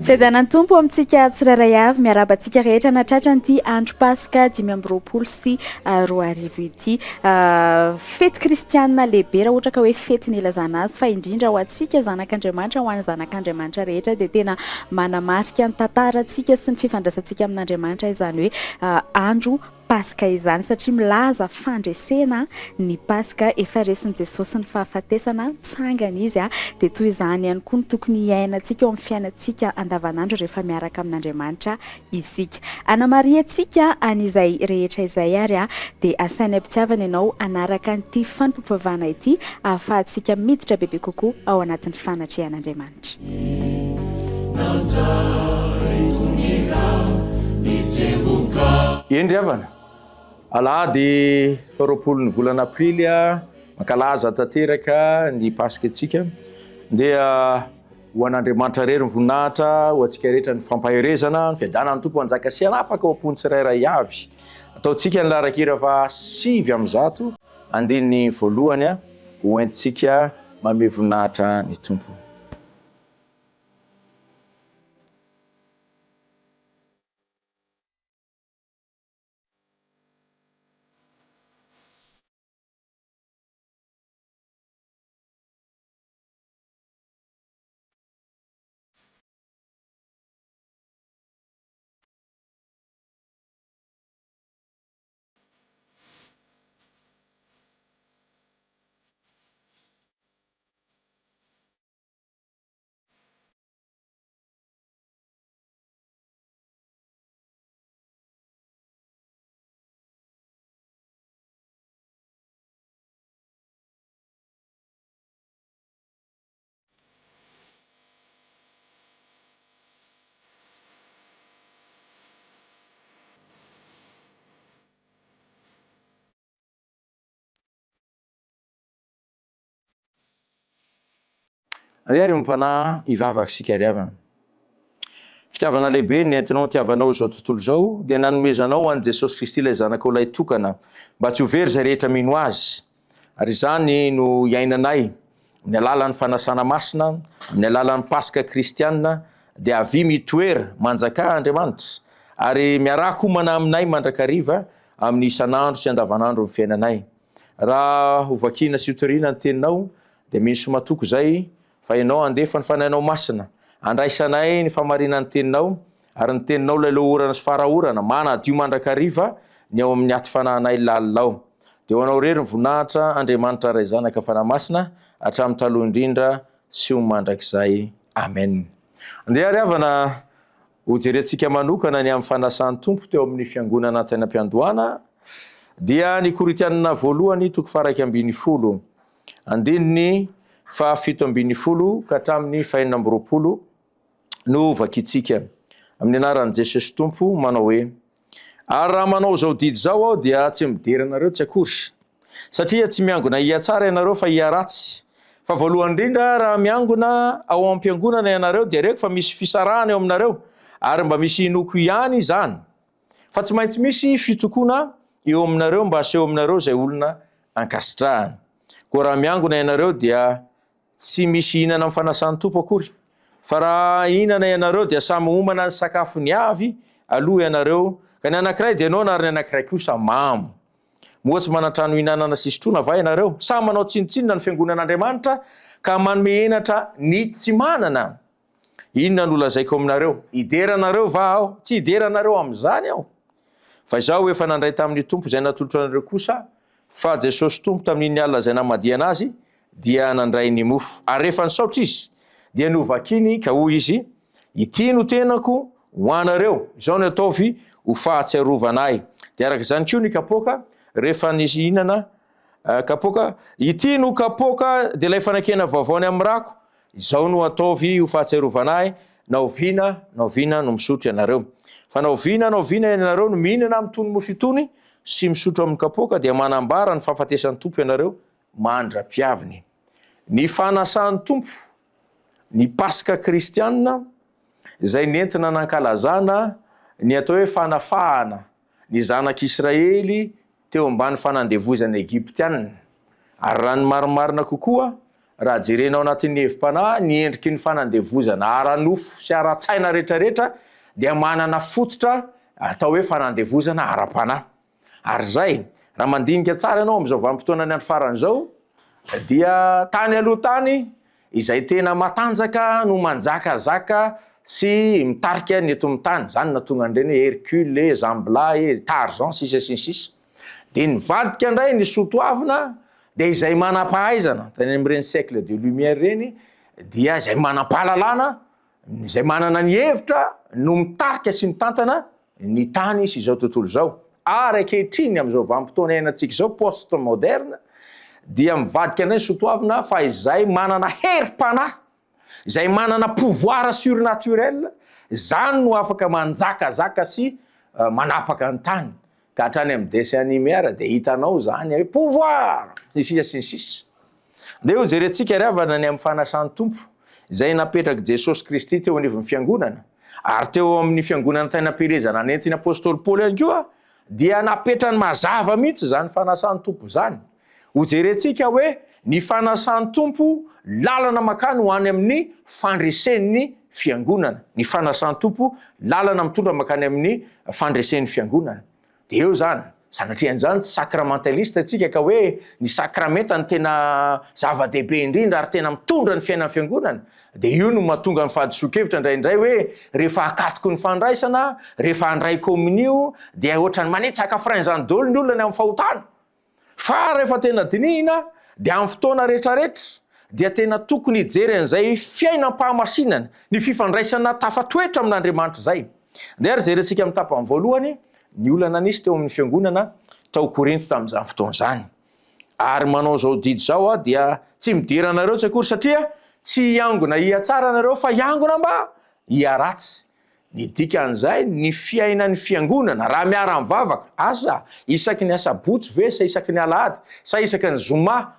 Fiadanany tompo amintsika tsirairay avy miarabantsika rehetra natratranyity andro Pasika 5 sy 2 ity. Fety kristianina lehibe raha ohatra ka hoe fety nilazana azy fa indrindra ho antsika zanak'Andriamanitra, ho an'ny zanak'Andriamanitra rehetra dia tena manamarika ny tantarantsika sy ny fifandraisantsika amin'Andriamanitra izany hoe andro Pasika izany satria milaza fandresena ny Pasika efa resin'i Jesosy ny fahafatesana tsangana izy dia toy izany ihany koa ny tokony iainantsika eo amin'ny fiainantsika andavanandro rehefa miaraka amin'Andriamanitra isika. Anamariantsika an'izay rehetra izay ary dia asainay mpitiavana ianao anaraka an'ity fanompom-pivavahana ity ahafahantsika miditra bebe kokoa ao anatin'ny fanatrehan'Andriamanitra. Endry avana alahady 20 volana aprily mankalaza tanteraka ny Pasika antsika dia ho an'Andriamanitra rery ny voninahitra ho antsika rehetra ny fampaherezana ny fiadanany tompo anjaka sy anapaka ho ampony tsirairay avy ataontsika ny larakira fa 700 andiny voalohany ho entsika manome voninahitra ny tompo. Ary mipana ivavaka sika riavana. Fitiavana lehibe nentinao tiavanao izao tontolo izao dia nanomezanao an Jesosy Kristy ilay zanaka ilay tokana mba tsy ho very izay rehetra mino azy. Ary izany no iainanay amin'ny alalan'ny fanasana masina, amin'ny alalan'ny Pasika kristianina dia avy mitoera manjaka Andriamanitra ary miaraka homana aminay mandrakariva amin'ny isan'andro sy andavanandro ny fiainanay. Raha ho vakiana sy hotoriana ny teninao dia misy matoko izay fa ianao andefa ny fanahinao masina, andraisanay ny famarinan'ny teninao ary ny teninao ilay loha orana sy farahorana manadio mandrakariva ny ao amin'ny aty fanahinay lalilao. Dia ho anao rery ny voninahitra Andriamanitra ray zanaka fanahy masina hatramin'ny taloha indrindra sy ho mandrakizay. Amen. Andeha ary havana ho jerentsika manokana ny amin'ny fanasan'ny tompo teo amin'ny fiangonana tena mpiandohana dia ny Koritianina voalohany 1:10 andininy 7:10 ka hatramin'ny 4:20 no vakitsika amin'ny anaran'i Jesosy tompo manao hoe: ary raha manao zao didy zao aho dia tsy midery anareo tsy akory, satria tsy miangona ia-tsara ianareo fa ia-ratsy. Fa voalohany indrindra raha miangona ao am-piangonana ianareo dia reko fa misy fisarahana eo aminareo ary mba misy inoko ihany izany. Fa tsy maintsy misy fitokoana eo aminareo mba aseho aminareo izay olona ankasitrahana. Koa raha miangona ianareo dia tsy misy hinana amin'ny fanasan'ny tompo akory. Fa raha hinana ianareo dia samy homana ny sakafo ny avy aloha ianareo, ka ny anankiray dia noana ary ny anankiray kosa mamo. Moatsy manatrano hinanana sy sotroina va ianareo? Sa manao tsinotsinona ny fiangonan'Andriamanitra ka manome henatra ny tsy manana? Inona no lazaiko aminareo? Hideranareo va aho? Tsy hideranareo amin'izany aho. Fa izaho efa nandray tamin'ny tompo izay natolotra anareo kosa, fa Jesosy tompo tamin'iny alina izay namadiana azy dia nandray ny mofo. Ary rehefa nisaotra izy dia novakiny ka hoy izy: ity no tenako ho anareo, izao no ataovy ho fahatsiarovanay. Dia araka izany koa ny kapoaka rehefa nisy hinana kapoaka, ity no kapoaka dia ilay fanakena vaovaony amin'ny rako, izao no ataovy ho fahatsiarovanay. Naoviana no misotro ianareo. Fa naoviana ianareo no mihinana amin'itony mofo itony sy misotro amin'ny kapoaka dia manambara ny fahafatesan'ny tompo ianareo mandra-piaviny. Ny fanasan'ny tompo, ny Pasika kristianina izay nentina nankalazana ny atao hoe fanafahana ny zanak'Israely teo ambany fanandevozana Egyptianina. Ary raha ny marimarina kokoa raha jerenao anatin'ny hevim-panahy niendriky ny fanandevozana ara-nofo sy ara-tsaina rehetrarehetra dia manana fototra atao hoe fanandevozana ara-panahy. Ary zay raha mandinika tsara ianao am'izao vanim-potoana ny andro faran'izao dia tany aloha tany izay tena matanjaka no manjakazaka sy mitarika ny eto amin'ny tany. Zany natonga an'ireny hoe Hercule, Zambla, Tarzan, sisa sy ny sisa. De nivadika indray ny soatoavina de izay manam-pahaizana tany amin'ireny siècle de lumière reny dia izay manam-pahalalana, izay manana ny hevitra no mitarika sy mitantana ny tany sy izao tontolo izao. Ary ankehitriny amin'izao vanim-potoana iainantsika izao post moderne dia mivadika indray ny soatoavina fa izay manana herim-panahy, izay manana pouvoir surnaturel, zany no afaka manjakazaka sy manapaka ny tany. Ka hatrany amin'ny dessin animé ara de hitanao zany hoe pouvoir sy sisa sy ny sisa. De io jerentsika ry havana ny amin'ny fanasan'ny tompo izay napetraky Jesosy Kristy teo anivon'ny fiangonana, ary teo amin'ny fiangonana tainam-pirezana nentin'ny apôstôly Paoly ihany koa dia napetrany mazava mihitsy zany fanasan'ny tompo zany. Ho jerentsika hoe ny fanasan'ny tompo lalana makany ho any amin'ny fandresen'ny fiangonana. Ny fanasan'ny tompo lalana mitondra makany amin'ny fandresen'ny fiangonana. De eo zany, sanatrian'izany sacramentaliste atsika ka hoe ny sakramenta ny tena zava-dehibe indrindra ary tena mitondra ny fiainan'ny fiangonana. De io no mahatonga ny fahadiso-kevitra indraindray hoe rehefa akatoko ny fandraisana, rehefa handray kominio dia ohatrany manitsaka frein'izany daholo ny olona ny amin'ny fahotana. Fa rehefa tena dinihina dia amin'ny fotoana rehetrarehetra dia tena tokony hijery an'izay fiainam-pahamasinana, ny fifandraisana tafatoetra amin'Andriamanitra zay. De ary jerentsika amin'ny tapany voalohany ny olana nisy teo amin'ny fiangonana tao Korinto tamin'izany fotoana zany. Ary manao zao didy zao dia tsy midera anareo tsy akory satria tsy hiangona hiatsara anareo fa hiangona mba hiaratsy. Ny dikan'izay ny fiainan'ny fiangonana raha miara mivavaka, asa isaky ny asabotsy ve sa isaky ny alahady sa isaky ny zoma,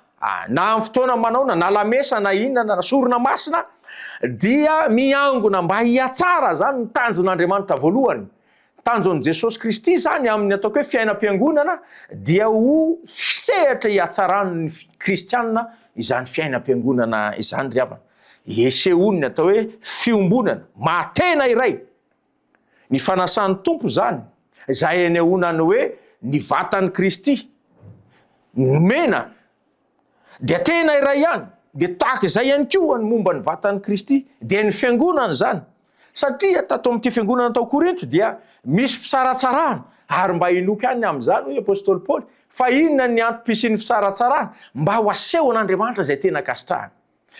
na amin'ny fotoana manaona na lamesa na inana na sorona masina dia miangona mba hiatsara zany ny tanjon'Andriamanitra voalohany. Tanjon'i Jesosy Kristy zany amin'ny ataoko hoe fiainam-piangonana dia ho sehatra hiatsaran'ny kristianina izany fiainam-piangonana izany ry havana. Esehony atao hoe fiombonana matena iray. Ny fanasan'ny tompo zany izay anehoana ny hoe ny vatan'i Kristy nomena dia tena iray ihany, de tahaka izay ihany koa ny momba ny vatan'i Kristy dia ny fiangonana zany. Satria tato amin'ity fiangonana tao Korinto dia misy fisaratsarana ary mba hinoky any amin'izany hoy apôstôly Paoly fa inona ny antom-pisian'ny fisaratsarana mba ho aseho an'Andriamanitra izay tena kasitrahana.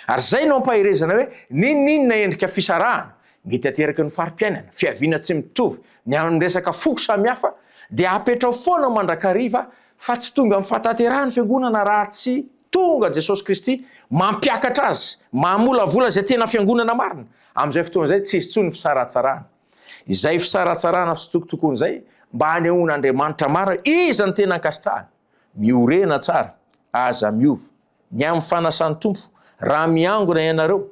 Ary zay no ampahirezana hoe ninona endrika fisarahana mety ateraky ny farim-piainana, fiaviana tsy mitovy, ny amin'ny resaka foko samihafa dia apetrao foana mandrakariva fa tsy tonga amin'ny fataterahany fiangonana raha tsy tonga Jesosy Kristy mampiakatra azy, mamolavola izay tena fiangonana marina. Amin'izay fotoana izay tsy tsony fisaratsarana. Izay fisaratsarana sy tokotokoany izay mba hanehoan'Andriamanitra marina iza ny tena ankasitrahany. Miorena tsara, aza miova, ny amin'ny fanasan'ny tompo, raha miangona ianareo,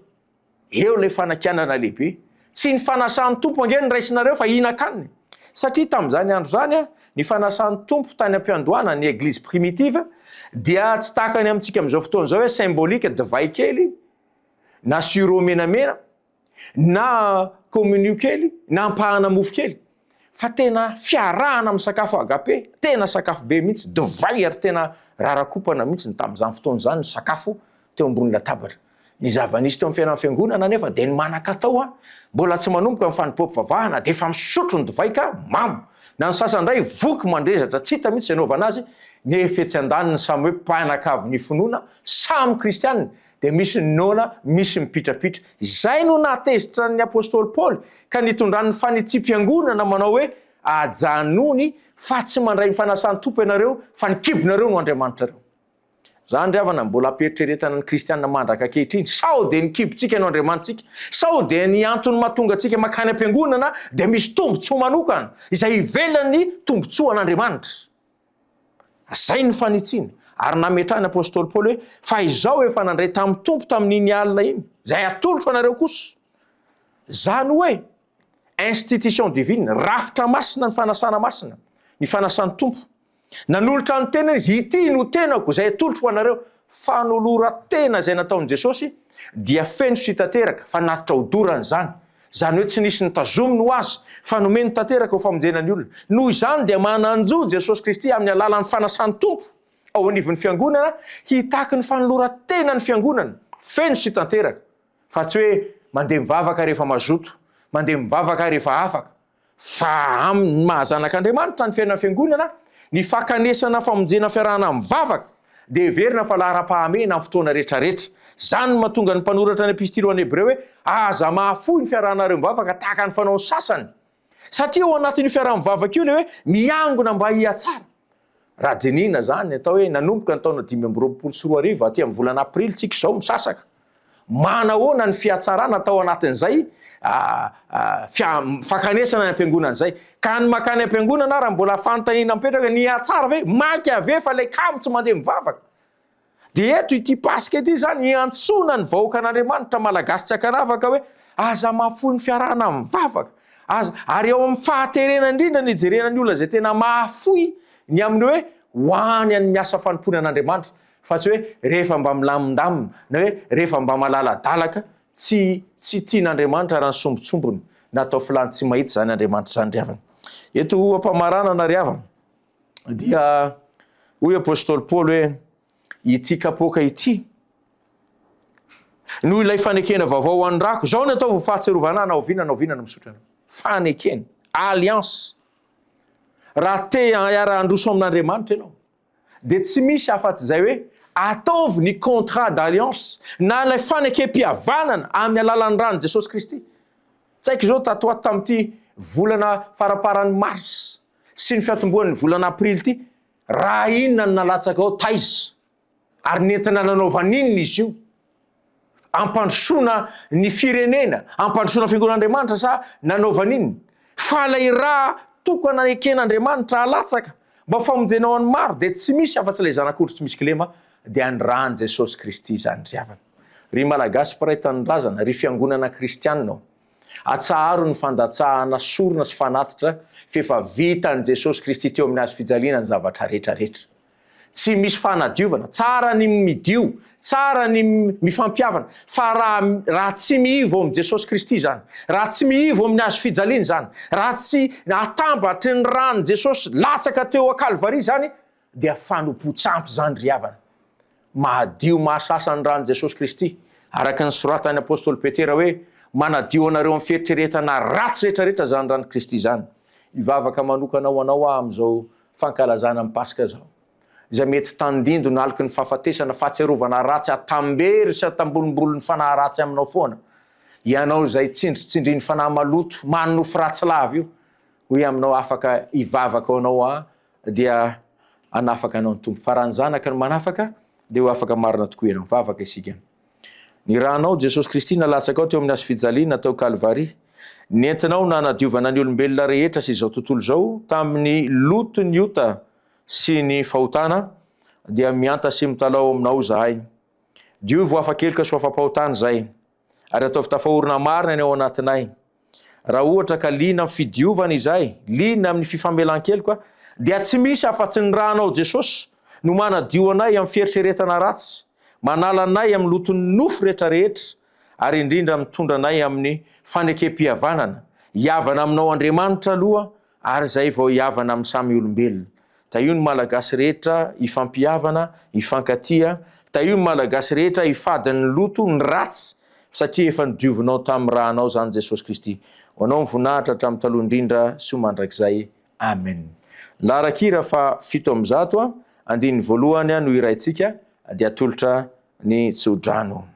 eo ilay fanakianana lehibe. Tsy ny fanasan'ny tompo ange ny raisinareo fa hinan-kaniny. Satria tamin'izany andro zany ny fanasan'ny tompo tany am-piandohana ny église primitive dia tsy tahaka ny amintsika amin'izao fotoana izao hoe symbolique divay kely na suro menamena na communion kely na ampahana mofo kely, fa tena fiarahana amin'ny sakafo agape, tena sakafo be mihitsy, divay ary tena rarakopana mihitsy ny tamin'izany fotoana zany ny sakafo teo ambony latabatra. Ny zava-nisy teo amin'ny fiainan'ny fiangonana nefa dia ny manan-katao mbola tsy manomboka amin'ny fanimpom-pivavahana dia efa misotro ny divay ka mamo. Na ny sasandray voky mandrezatra tsy hita mihitsy anaovana azy, nefa etsy andaniny samy hoe mpanakavy ny finoana samy kristianina dia misy ny nona, misy mipitrapitra. Zay no natezitra ny apôstôly Paoly ka nitondran'ny fanitsim-piangonana manao hoe ajanony fa tsy mandray ny fanasan'ny tompo ianareo fa ny kibonareo no Andriamanitrareo. Zany ry havana mbola ampieritrretana ny kristianina mandraka ankehitriny, sao dia ny kibontsika no Andriamanitsika, sao dia ny antony mahatonga antsika makany am-piangonana dia misy tombotsoa manokana izay ivelan'ny tombotsoa an'Andriamanitra. Zay ny fanitsiana. Ary nametrahany apôstôly Paoly hoe fa izao efa nandray tamin'ny tompo tamin'iny alina iny, izay atolotro anareo kosa. Zany hoe institution divine, rafitra masina ny fanasana masina, ny fanasan'ny tompo. Nanolotra ny tena izy, ity no tenako izay atolotro anareo fanolora tena izay nataon'i Jesosy dia feno sy tanteraka fa natitra hodorany zany. Zany hoe tsy nisy nitazominy ho azy fa nomeny tanteraka ho famonjena ny olona. Noho izany dia mananjo Jesosy Kristy amin'ny alalan'ny fanasany tompo ao anivon'ny fiangonana hitaky ny fanolora-tena ny fiangonana feno sy tanteraka. Fa tsy hoe mandeha mivavaka rehefa mazoto, mandeha mivavaka rehefa afaka. Fa amin'ny mahazanak'Andriamanitra ny fiainana fiangonana, ny fakanesana famonjena fiarahana mivavaka dia heverina fa lahara-pahamena amin'ny fotoana rehetrarehetra. Zany mahatonga ny mpanoratra ny epistily ho an'ny Hebreo hoe aza mahafoy ny fiarahanareo mivavaka tahaka ny fanaony sasany. Satria ao anatin'ny fiaraha-mivavaka io le hoe miangona mba hiatsara. Raha dinina zany atao hoe nanomboka ny taona 2024 aty amin'ny volana aprily tsika izao misasaka. Manahoana ny fiatsarana atao anatin'izay fakanesana ny ampiangonana zay. Ka ny makany ampiangonana raha mbola fanontaniana mipetraka ny atsara ve maky ave fa ilay kamo tsy mandeha mivavaka. Dia eto ity Pasika ity zany iantsona ny vahoaka an'Andriamanitra malagasy tsy hakanavaka hoe aza mahafoy ny fiarahana mivavaka. Ary eo amin'ny fahaterena indrindra ny jerena ny olona zay tena mahafoy ny amin'ny hoe hoany amin'ny asa fanompony an'Andriamanitra. Fa tsy hoe rehefa mba milamindamina na hoe rehefa mba malaladalaka tsy tian'Andriamanitra raha ny sombitsombony natao filany tsy mahita zany Andriamanitra zany riavana. Eto ampamarana na riavana dia hoy apôstôly Paoly hoe ity kapoaka ity noho ilay fanekena vaovao andrako zao ny atao vo fahatserovana naoviana misotro anao. Fanekena alliance raha te hiara handroso amin'Andriamanitra ianao dia tsy misy afa-tsy zay hoe ataovy ny contrat d'alliance na ilay fanekem-pihavanana amin'ny alalan'ny rano Jesosy Kristy. Tsaiko zao tatoato tamin'ity volana faraparan'ny mars sy ny fiatombohan'ny volana aprily ity, raha inona ny nalatsaka ao taiza ary nentina nanaovan'inona izy io ampandrosoana ny firenena, ampandrosoana fiangonan'Andriamanitra sa nanaovan'inona. Fa ilay raha tokana eken'Andriamanitra alatsaka mba famonjenao any maro dia tsy misy afa-tsy ilay zanak'ondry tsy misy kilema dia ny rany Jesosy Kristy zany riavana. Ry malagasy mpiray tanindrazana, ry fiangonana kristianina, atsaharo ny fandatsahana sorona sy fanatitra fefa vitan' Jesosy Kristy teo amin'ny hazo fijaliana ny zavatra rehetrarehetra. Tsy misy fanadiovana, tsara ny midio, tsara ny mifampiavana, fa raha tsy miivo amin'ny Jesosy Kristy zany, raha tsy miivo amin'ny hazo fijaliana zany, raha tsy atambatry ny rano Jesosy latsaka teo a-Kalvari zany, dia fanompo-tsampy zany riavana. Mahadio mahasasa ny rano Jesosy Kristy araka ny soratany apôstôly Petera hoe manadio anareo amin'ny fieritreretana ratsy rehetrarehetra zany rano Kristy zany. Ivavaka manokana ho anao amin'izao fankalazana amin'ny Pasika zao, izay mety tandindo naliky ny fahafatesana fahatserovana ratsy atambery sy atambolombolony fanahy ratsy aminao foana. Ianao izay tsindritsindriny fanahy maloto manofo ratsy lava io, hoe aminao afaka ivavaka ho anao dia anafaka anao ny tompo. Fa raha ny zanaka ny manafaka dia ho afaka marina tokoa ianao. Vavaka isika. Ny rahanao Jesosy Kristy nalatsaka ao teo amin'ny hazo fijaliana tao Kalvari, nentinao nanadiovana ny olombelona rehetra sy izao tontolo zao tamin'ny loto ny ota sy ny fahotana dia mianta sy mitalao aminao zahay. Diovy ho afa-keloka sy ho afa-pahotana zay ary ataovy tafahorona marina ny ao anatinay. Raha ohatra ka lina amin'ny fidiovana izay, lina amin'ny fifamelan-keloka, dia tsy misy afa-tsy ny rahanao Jesosy no manadio anay amin'ny fieritreretana ratsy, manala anay amin'ny loton'ny nofo rehetrarehetra ary indrindra mitondra anay amin'ny fanekem-pihavanana, hiavana aminao Andriamanitra aloha ary zay vao hiavana amin'ny samy olombelona. Ta io ny malagasy rehetra ifampihavana, ifankatia, ta io ny malagasy rehetra ifadiny loto ny ratsy satria efa nidiovinao tamin'ny rahanao zany Jesosy Kristy. Hoanao mivonahitra hatramin'ny taloha indrindra sy mandrakizay. Amen. Larakira fa 700 andiny voalohany no iraitsika dia atolotra ny tsodrano.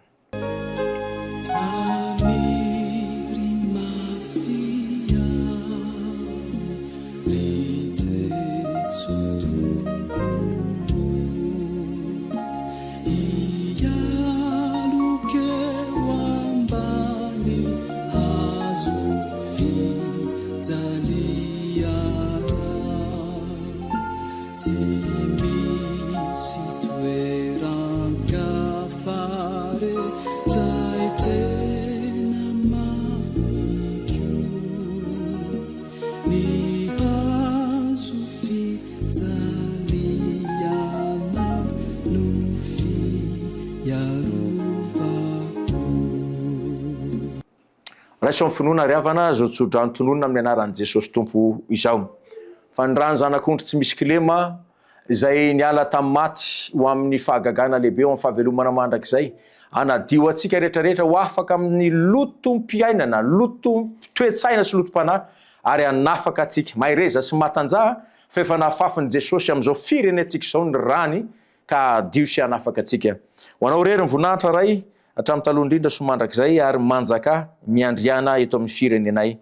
Zaliana no fim. raiso amin'ny finoana riavana zao tsodrany tononona amin'ny anaran'i Jesosy tompo izao. Fa ny rano zanak'ondry tsy misy kilema izay niala tamin'ny maty ho amin'ny fahagagana lehibe ho amin'ny fahavelomana mandrakizay, anadio antsika rehetrarehetra ho afaka amin'ny lotom-piainana, lotom-toetsaina sy lotom-panahy, ary hanafaka antsika mahereza sy matanjaha fa efa nahafafin'i Jesosy amin'izao firenentsika izao ny rany ka adio sy hanafaka antsika. Ho anao rery ny voninahitra ray hatramin'ny taloha indrindra sy mandrakizay ary manjaka miandriana eto amin'ny firenenay.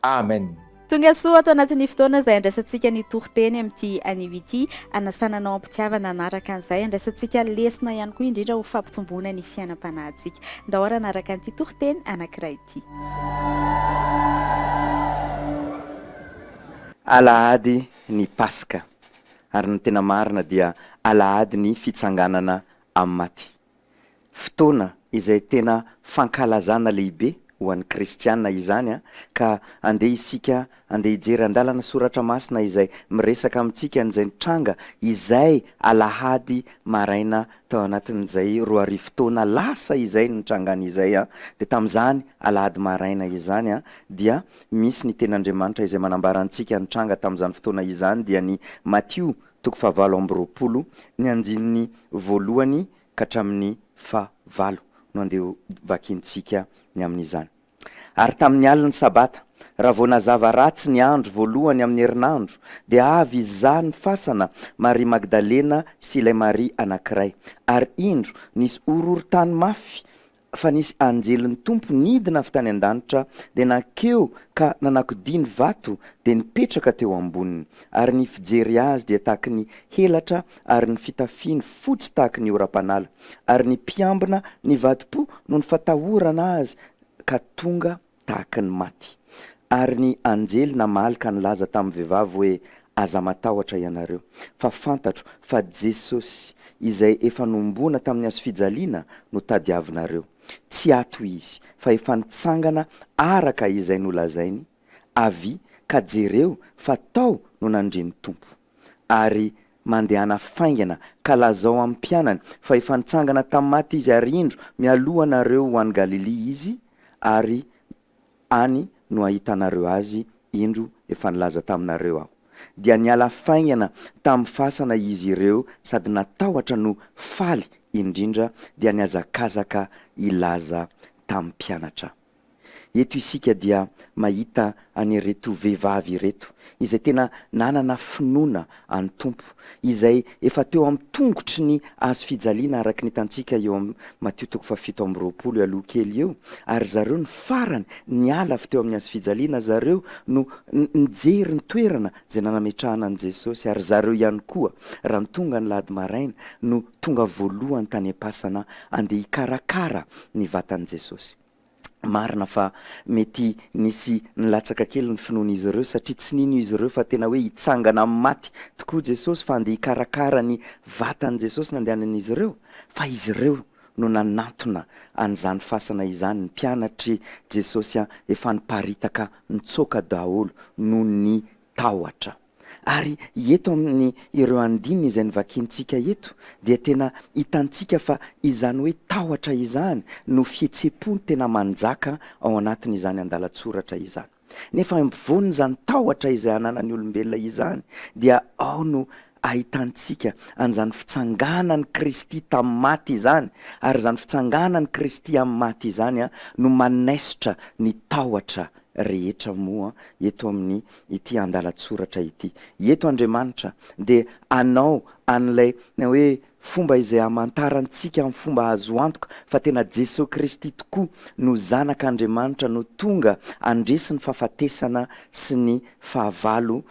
Amen. Tonga soa ato anatin'ny fotoana izay andraisantsika ny toriteny amin'ity anio ity, anasananao ampitiavana anaraka an'izay, andraisantsika lesona ihany koa indrindra ho fampitomboana ny fiainam-panahintsika. Ndahora anaraka an'ity toriteny anankiray ity. Alahady ny Paska, ary ny tena marina dia alahady ny fitsanganana amin'ny maty. Fotoana izay tena fankalazana lehibe ho an'ny kristianina izany ka andeha isika andeha hijery andalana soratra masina izay miresaka amintsika an'izay tranga izay alahady maraina tao anatin'izay 2 fotoana lasa izay ny trangana izay dia tamin'izany alahady maraina izany dia misy ny ten'Andriamanitra izay manambara antsika ny tranga tamin'izany fotoana izany dia ny Matthieu 7:20 ny andininy 1 ka hatramin'ny 9 no andeha vakintsika ny amin'izany. Ary tamin'ny aliny sabata, raha vao nazava ratsy ny andro voalohany amin'ny herinandro, dia avy izaha ny fasana Maria Magdalena sy ilay Maria anankiray. Ary indro nisy horohorontany mafy fa nisy anjelin'ny tompo nidina avy tany an-danitra dia nankeo ka nanakodiany vato dia nipetraka teo amboniny. Ary ny fijery azy dia tahaka ny helatra ary ny fitafiany fotsy tahaka ny oram-panala. Ary ny mpiambina ny vato-po no ny fatahorana azy ka tonga tahaka ny maty. Ary ny anjely namaly ka nilaza tamin'ny vehivavy hoe aza matahotra ianareo, fa fantatro fa Jesosy izay efa nombona tamin'ny hazo fijaliana no tadiavinareo. Tsy ato izy fa efa nitsangana araka izay nolazainy, avy ka jereo fa tao no nandreny tompo. Ary mandehana faingana ka lazao amin'ny mpianany fa efa nitsangana tamin'ny maty izy, ary indro mialohanareo ho an'ny Galilea izy, ary any no ahitanareo azy indro efa nilaza taminareo aho. Dia niala faingana tamin'ny fasana izy ireo sady natahotra no faly indrindra dia niazakazaka ilaza tamin'ny mpianatra. Eto isika dia mahita anireto vehivavy ireto izay tena nanana finoana any tompo, izay efa teo amin'ny tongotry ny hazo fijaliana araka ny hitantsika eo amin'ny Matthieu 7:20 aloha kely eo. Ary zareo ny farany niala avy teo amin'ny hazo fijaliana, zareo no nijery ny toerana izay nanametrahana an' Jesosy. Ary zareo ihany koa raha ny tonga ny lahady maraina no tonga voalohany tany am-pasana andeha hikarakara ny vatan'i Jesosy. Marina fa mety nisy nilatsaka kely ny finoan'izy ireo satria tsy nino izy ireo fa tena hoe hitsangana amin'ny maty tokoa Jesosy fa andeha hikarakara ny vatan'i Jesosy nandehanan'izy ireo. Fa izy ireo no nanantona an'izany fasana izany. Ny mpianatry Jesosy efa niparitaka nitsoaka daholo noho ny tahotra. Ary eto amin'ny ireo andininy izay nivakintsika eto dia tena hitantsika fa izany hoe tahotra izany no fihetsepo tena manjaka ao anatin'izany andalatsoratra izany. Nefa ampovoany izany tahotra izay ananan'ny olombelona izany dia ao no ahitantsika an'izany fitsanganan'ny Kristy tamin'ny maty izany. Ary izany fitsanganan'ny Kristy amin'ny maty izany no manesitra ny tahotra rehetra moa eto amin'ny ity andalatsoratra ity. Eto Andriamanitra dia anao an'ilay hoe fomba izay amantarantsika amin'ny fomba azo antoka fa tena Jesosy Kristy tokoa no zanak'Andriamanitra no tonga andresy ny fahafatesana sy ny fahavalo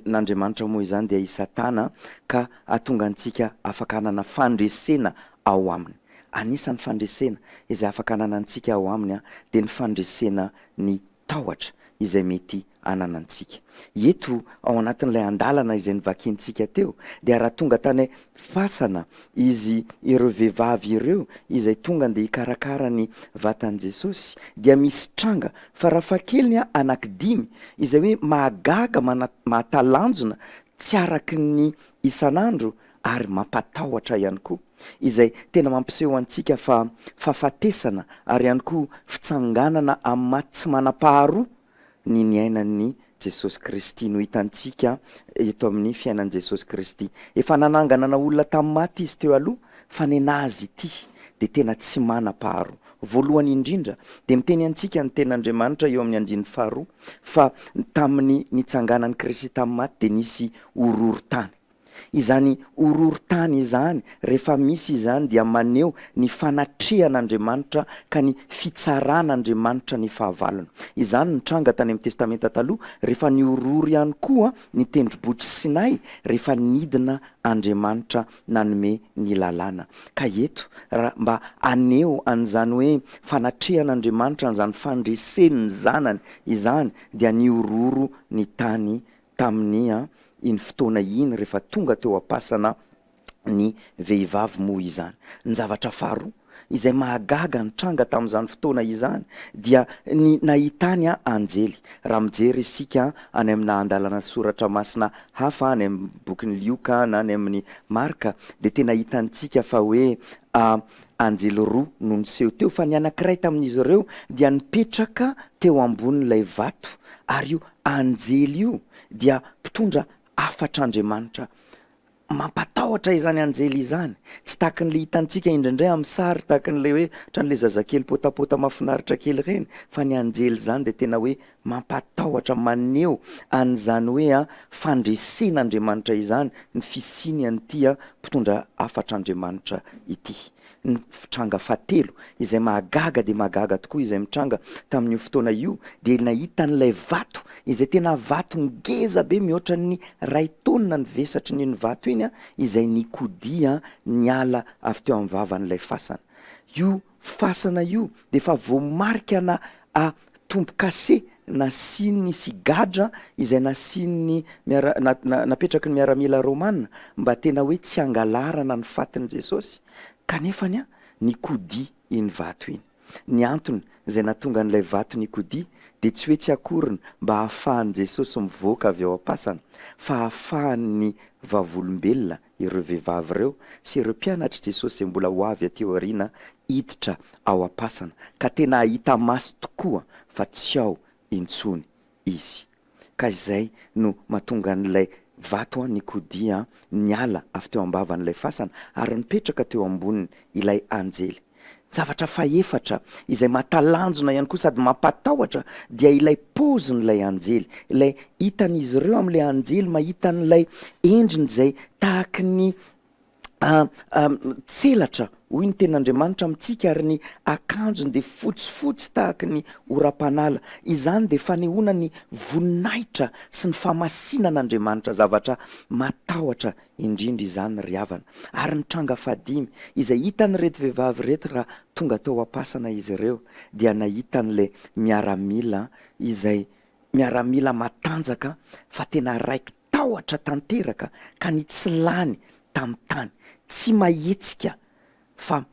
n'Andriamanitra moa izany dia i Satana, ka atonga antsika afaka hanana fandresena ao aminy. Anisan'ny fandresena izay afaka hananantsika ao aminy dia ny fandresena ny tahotra izay mety ananantsika. Eto ao anatin'ilay andalana izay nivakintsika teo dia raha tonga tany fasana izy ireo vehivavy ireo izay tonga andeha hikarakara ny vatan'i Jesosy dia misy tranga farafahakeliny anankidimy izay hoe mahagaga mahatalanjona tsy araky ny isan'andro ary mampatahotra ihany koa, izay tena mampiseho antsika fa fahafatesana ary ihany koa fitsanganana amin'ny maty tsy manam-paharoa ny niainan'ny Jesosy Kristy no hitantsika eto amin'ny fiainan' Jesosy Kristy. Efa nananganana olona tamin'ny maty izy teo aloha, fa nenazy ity de tena tsy manam-paharoa. Voalohany indrindra de miteny antsika ny ten'Andriamanitra eo amin'ny 5:2 fa tamin'ny nitsanganan'i Kristy tamin'ny maty de nisy horohorontany. Izany horohorontany izany rehefa misy izany dia maneho ny fanatrehan'Andriamanitra ka ny fitsaran'Andriamanitra ny fahavalony. Izany nitranga tany amin'ny testamenta taloha rehefa ny horohoro ihany koa ny tendrombohitra Sinay rehefa nidina Andriamanitra nanome ny lalàna. Ka eto raha mba aneho an'izany hoe fanatrehan'Andriamanitra an'izany fandresen'ny zanany izany dia ny horohoro ny tany tamin'ny iny fotoana iny rehefa tonga teo am-pasana ny vehivavy moa izany. Ny zavatra faharoa izay mahagaga nitranga tamin'izany fotoana izany dia ny nahitany anjely. Raha mijery isika any amina andalana soratra masina hafa any amin'ny bokin'ny Lioka na any amin'ny Marka de tena hitantsika fa hoe anjely roa no niseho teo, fa ny anankiray tamin'izy ireo dia nipetraka teo ambonin'ilay vato, ary io anjely io dia mpitondra afatr'Andriamanitra. Mampatahotra izany anjely izany, tsy tahakan'le hitantsika indraindray amin'ny sary tahakan'le hoe tran'le zazakely potapota mahafinaritra kely ireny, fa ny anjely zany de tena hoe mampatahotra, maneho an'izany hoe fandresen'Andriamanitra izany ny fisiny an'ity mpitondra afatr'Andriamanitra ity. Ny fitranga fahatelo izay mahagaga de mahagaga tokoa izay mitranga tamin'io fotoana io de nahita n'ilay vato izay tena vato ngeza be mihoatra ny 2 taonina ny vesatry ny vato iny izay nikodia niala avy teo amin'ny vavan'ilay fasana. Io fasana io de fa voamarika tombo-kase nasiany sy gadra izay nasiany napetraky ny miaramila Romanina mba tena hoe tsy angalarana ny fatin'i Jesosy. Kanefa nikodia iny vato iny. Ny antony izay nahatonga an'ilay vato nikodia de tsy hoe tsy akorina mba hahafahan'i Jesosy mivoaka avy ao am-pasana, fa hahafahan'ny vavolombelona ireo vehivavy ireo sy ireo mpianatry Jesosy mbola ho avy aty aoriana hiditra ao am-pasana, ka tena hahita maso tokoa fa tsy ao intsony izy. Ka izay no mahatonga an'ilay vato nikodia niala avy teo ambavan'ilay fasana ary nipetraka teo amboniny ilay anjely. Zavatra faefatra izay mahatalanjona ihany koa sady mampatahotra dia ilay pozin'ilay anjely, ilay hitan'izy ireo amin'ilay anjely, mahita n'ilay endriny izay tahaky ny tselatra hoy ny ten'Andriamanitra amintsika, ary ny akanjony de fotsifotsy tahaky ny oram-panala. Izany de fanehoana ny voninahitra sy ny famasinan'Andriamanitra, zavatra matahotra indrindra izany ry havana. Ary nitranga fahadimy izay hitan'ireto vehivavy reto raha tonga tao am-pasana izy ireo dia nahitan'ilay miaramila izay miaramila matanjaka fa tena raiky tahotra tanteraka ka ny tsy lany tamin'ny tany, tsy mahetsika fa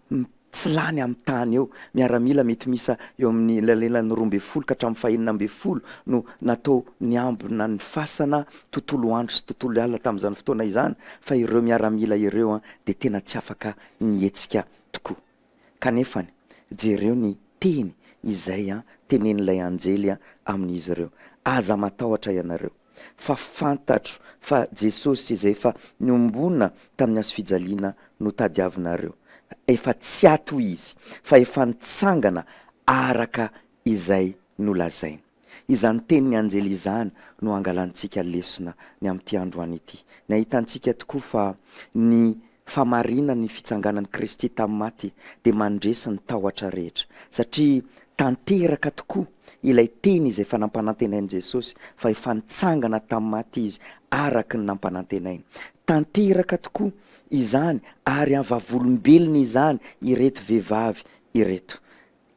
tsy lany amin'ny tany eo. Miaramila mety misa eo amin'ny lelany 12 ka hatramin'ny 14 no natao niambina ny fasana tontolo andro sy tontolo alina tamin'izany fotoana izany, fa ireo miaramila ireo de tena tsy afaka nietsika tokoa. Kanefany jereo ny teny izay tenen'ilay anjely amin'izy ireo: aza matahotra ianareo, fa fantatro fa Jesosy izay efa niombona tamin'ny hazo fijaliana no tadiavinareo, efa tsy ato izy fa efa nitsangana araka izay nolazaina. Izany tenin'ny anjely izany no angalantsika lesona ny amin'ity androany ity. Ny ahitantsika tokoa fa ny famarinana ny fitsanganan'i Kristy tamin'ny maty de mandresy ny tahotra rehetra, satria tanteraka tokoa ilay teny izay efa nampanantenain'i Jesosy fa efa nitsangana tamin'ny maty izy araky ny nampanantenainy. Tanteraka tokoa izany ary vavolombelona izany ireto vehivavy ireto.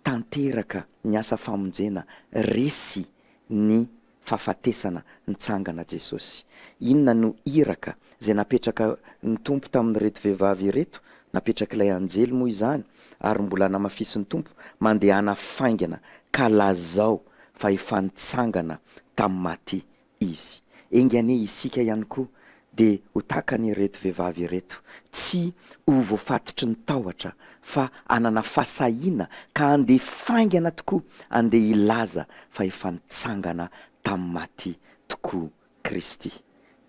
Tanteraka ny asa famonjena resy ny fahafatesana nitsangana Jesosy. Inona no iraka zay napetraka ny tompo tamin'ireto vehivavy ireto? Napetraka ilay anjely moa izany, ary mbola namafisin'ny tompo mandeha anafaingana ka lazao fa efa nitsangana tamin'ny maty izy. Engane isika ihany koa de ho takany ireto vehivavy ireto tsy ho voafatotry ny tahotra fa anana fasahiana ka andeha faingana tokoa andeha ilaza fa efa nitsangana tamin'ny maty tokoa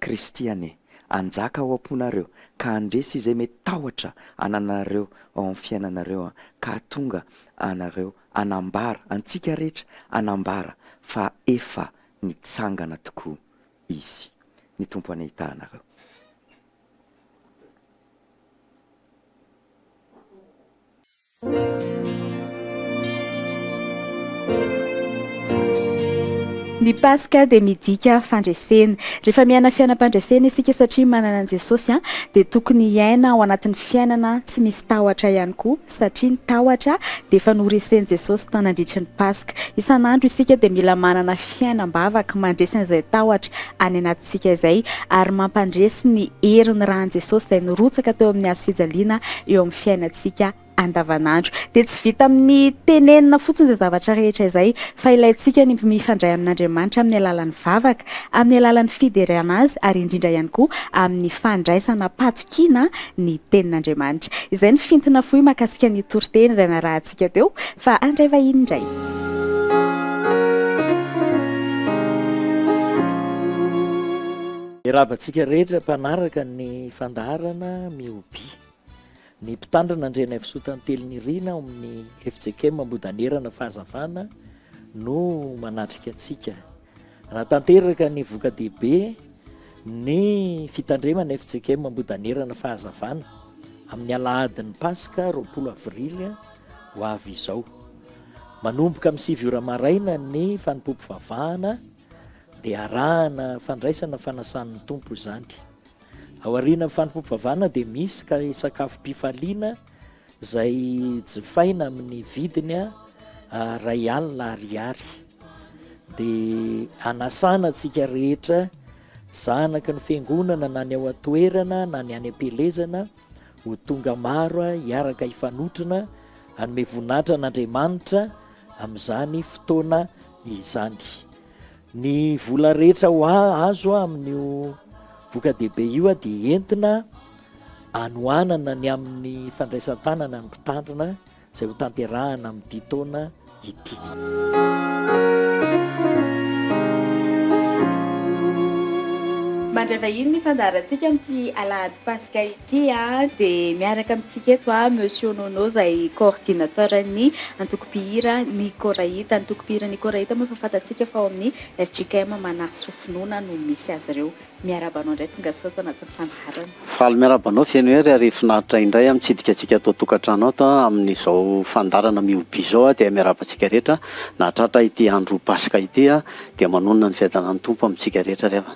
Kristy ane anjaka ao am-ponareo ka andresy izay mety tahotra ananareo ao amin'ny fiainanareo ka tonga anareo anambara antsika rehetra anambara fa efa nitsangana tokoa izy ny tompo anahita anareo. Ny Paska dia midika fandresena. Rehefa miaina fiainam-pandresena isika satria manana an' Jesosy dia tokony hiaina ao anatin'ny fiainana tsy misy tahotra ihany koa satria ny tahotra dia efa noresen'i Jesosy tany nandritra ny Paska. Isan'andro isika dia mila manana fiainam-bavaka mandresina izay tahotra any anatintsika izay ary mampandresy ny herin'ny rahan'i Jesosy izay nirotsaka teo amin'ny hazo fijaliana eo amin'ny fiainantsika andavanandro. Dia tsy vita amin'ny tenenina fotsiny izay zavatra rehetra izay fa ilayntsika ny mifandray amin'Andriamanitra amin'ny alalan'ny vavaka, amin'ny alalan'ny fiderana azy ary indrindra ihany koa amin'ny fandraisana patokiana ny tenin'Andriamanitra. Izay ny fintina fohy mahakasika ny toriteny izay narahantsika teo fa andray vahiny indray. Rabantsika rehetra mpanaraka ny fandaharana mioby. Ny mpitandrina Andriana Fisoa Teliny Irina ao amin'ny FJKM Ambodanerana Fahazavana no manatrika antsika. Raha tanteraka ny voka-dehibe ny fitandremana FJKM Ambodanerana Fahazavana amin'ny alahadin'ny Paska 20 Avrily ho avy izao. Manomboka amin'ny 7 ora maraina ny fanompoam-pivavahana dia arahana fandraisana fanasan'ny tompo izany. Ao aoriana fanompoam-pivavahana dia misy sakafom-pifaliana izay jifaina amin'ny vidiny R1 dia anasana antsika rehetra zanaka ny fiangonana na ny ao atoerana na ny any am-pelezana ho tonga maro hiaraka hifanotrana hanome voninahitra an'Andriamanitra amin'izany fotoana izany. Ny vola rehetra ho azo amin'io voka-dehibe io dia entina anohanana ny amin'ny fandraisan-tanana ny mpitandrina izay ho tanterahana amin'ity taona ity. Mandray vahiny ny fandaharantsika amin'ity alahady Paska ity dia miaraka amintsika eto Monsieur Nono izay coordinateur-ny antoko-pihira ny Koraita. Antoko-pihira ny Koraita moa efa fantatsika fa ao amin'ny FJKM Manaritra Finoana no misy azy ireo. Miarabanao indray tonga sao tao anatin'ny fandaharana. Faly miarabanao fiainoery ary finaritra indray mitsidika antsika atao tokantrano ato amin'izao fandarana mioby izao dia miarabantsika rehetra nahatratra ity andro Paska ity dia manonona ny fiadanan'ny tompo amintsika rehetra rehefa.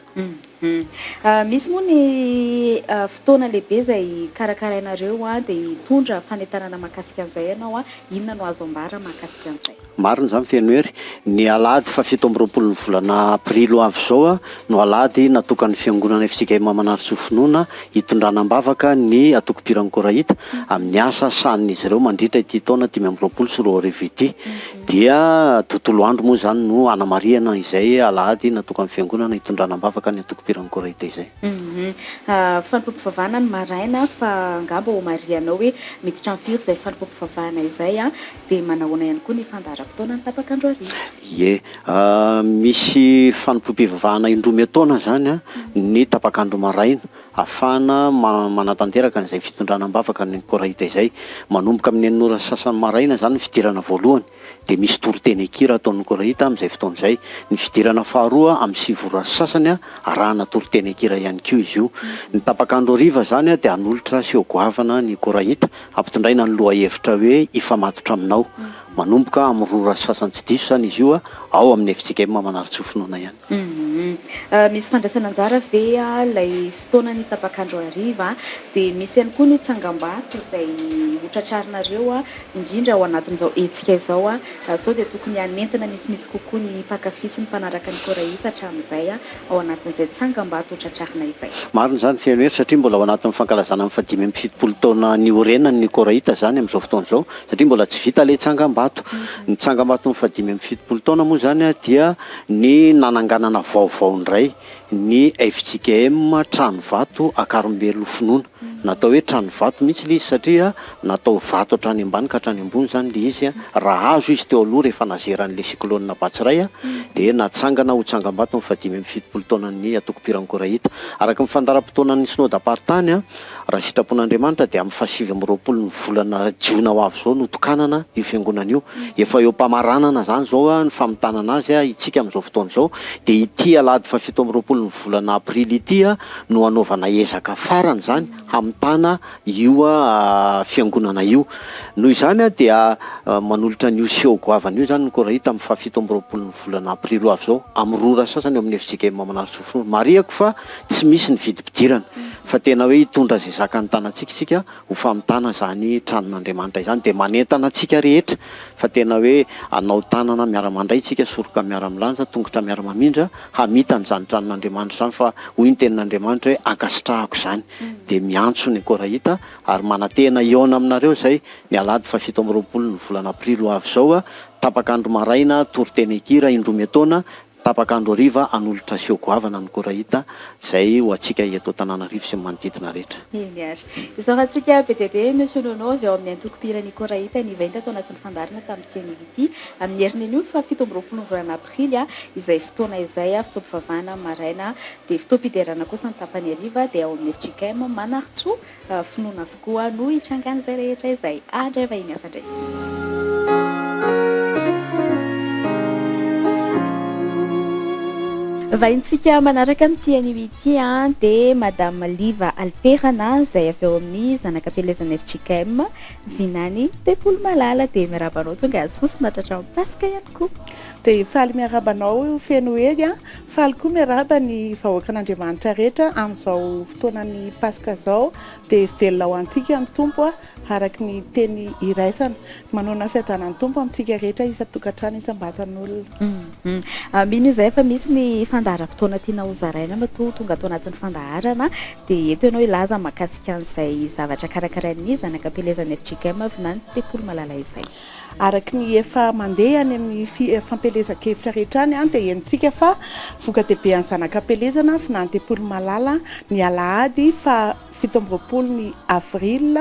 Misy moa ny fotoana lehibe izay karakarainareo dia hitondra fanentanana mahakasika an'izay ianao inona no azo ambara mahakasika an'izay? Marina izany fiainoery ny alahady fa 7 amby 20 ny volana aprily avy izao no alahady natokany fiangonana FJKM Manaritra Finoana hitondranam-bavaka ny antoko-pihiran'ny Koraita amin'ny asa san'izy ireo mandritra ity taona 2020 sy 2021 ity. Dia tontolo andro moa izany no anamariana izay alahady natokany fiangonana hitondranam-bavaka ny antoko-pihiran'ny Koraita izay. Fanompoam-pivavahana ny maraina fa angamba ho marianao hoe miditra amin'ny firy izay fanompoam-pivavahana izay dia manahoana ihany koa ny fandaharam-potoana ny tapakandro ariva. Ie, misy fanompoam-pivavahana indroa taona zany ny tapakandro maraina ahafahana manatanteraka an'izay fitondranam-bavaka ny Koraita izay. Manomboka amin'ny 9 ora sasany maraina zany ny fidirana voalohany dia misy toriteny ekira ataon'ny Koraita amin'izay fotoana izay. Ny fidirana faharoa amin'ny 7 ora sasany arahana toriteny ekira ihany koa izy io. Ny tapakandro ariva zany dia hanolotra sy hogoavana ny Koraita ampitondraina ny loha hevitra hoe ifamatotra aminao. Manomboka amin'ny 2 ora sasany tsy diso zany izy io ao amin'ny FJKM Manaritra Finoana ihany. Misy fandraisana anjara ve ilay fotoana ny tapakandro ariva dia misy ihany koa ny tsangam-bato izay hotratrarinareo indrindra ao anatin'izao hetsika izao sao dia tokony hanentina misimisy kokoa ny mpankafy sy ny mpanaraka ny Koraita hatramin'izay ao anatin'izay tsangam-bato hotratrarina izay. Marina zany fiainoery satria mbola ao anatin'ny fankalazana amin'ny 570 taona ny orenan'ny Koraita zany amin'izao fotoana izao satria mbola tsy vita ilay tsangam-bato. Ny tsangam-bato ny 570 taona moa zany dia ny nananganana vaovao vaovao ndray ny FJKM trano vato akarombelo finoana natao hoe trano vato mihitsy le izy satria natao vato hatrany ambany ka hatrany ambony zany le izy raha azo izy teo aloha rehefa nazeran'le cyclone Batsiray dia natsangana ho tsangam-bato ny 570 taonan'ny atoko-piran'ny Korahita araka ny fandaharam-potoanan'ny synodam-paritany raha sitrapon'Andriamanitra dia amin'ny 27 ny volana jiona ho avy zao no tokanana io fiangonana io efa eo mpamaranana zany zao ny famitana azy itsika amin'izao fotoana izao dia ity alahady 17 ny volana aprily ity no anaovana ezaka farany zany hamitana io fiangonana io noho izany dia manolotra n'io seho goavana io zany ny Korahita amin'ny 17 ny volana aprily ho avy zao amin'ny rora sasany eo amin'ny FJKM manaraka sofina mariako fa tsy misy ny vidim-pidirana fa tena hoe hitondra zay zaka ny tanantsika ho famitana zany tranon'Andriamanitra izany dia manentana antsika rehetra fa tena hoe anao tanana miara-mandray tsika soroka miara-milanja tongotra miara-mamindra hamitana zany tranon'Andriamanitra zany fa hoy ny tenin'Andriamanitra hoe ankasitrahako zany dia miantso ny Korahita ary manantena iona aminareo zay ny alahady 17 ny volana aprily ho avy zao tapakandro maraina tory-teny ekira indroa metaona tapakandro hariva anolotra seho goavana ny Korahita zay ho antsika eto Antananarivo sy manodidina rehetra. Eny ary izao rahantsika be dia be monsieur Nono avy ao amin'ny antoko-piran'ny Korahita nivainta tao anatin'ny fandarina tamin'ny Tsianivity amin'ny herinan'io 17 ny volana aprily izay fotoana izay fotoam-pivavahana maraina dia fotoam-piderana kosa ny tapany hariva dia ao amin'ny FJKM Manarintsoa finoana avokoa no hitrangan'izay rehetra izay andray vahiny afandraisy. Vahintsika manaraka amin'ity anivity dia madame Liva Alperana izay avy eo amin'ny zanakam-pielezana FJKM Vinany Tepolo Malala dia miarabanao tonga azy fosiny hatratramin'ny Paska ihany koa. Dia faly miarabanao feno hery faly koa miaraba ny vahoakan'Andriamanitra rehetra amin'izao fotoanan'ny Paska zao dia velona ho antsika ny tompo araka ny teny iraisana manona fiadanan'ny tompo amintsika rehetra isa-tokantrano isam-batan'olona. Mino izay fa misy ny fandaharam-potoana tiana ho zaraina matoa tonga atao anatin'ny fandaharana dia eto ianao ilaza mahakasika an'izay zavatra karakarain'ny zanakam-pielezana FJKM Vinany Tepolo Malala izay. Araka ny efa mandeha any amin'ny fampelezan-kevitra rehetra any dia henontsika fa voka dehibe any zanakam-pielezana Vinany Tepolo Malala ny alahady fa 17 ny avril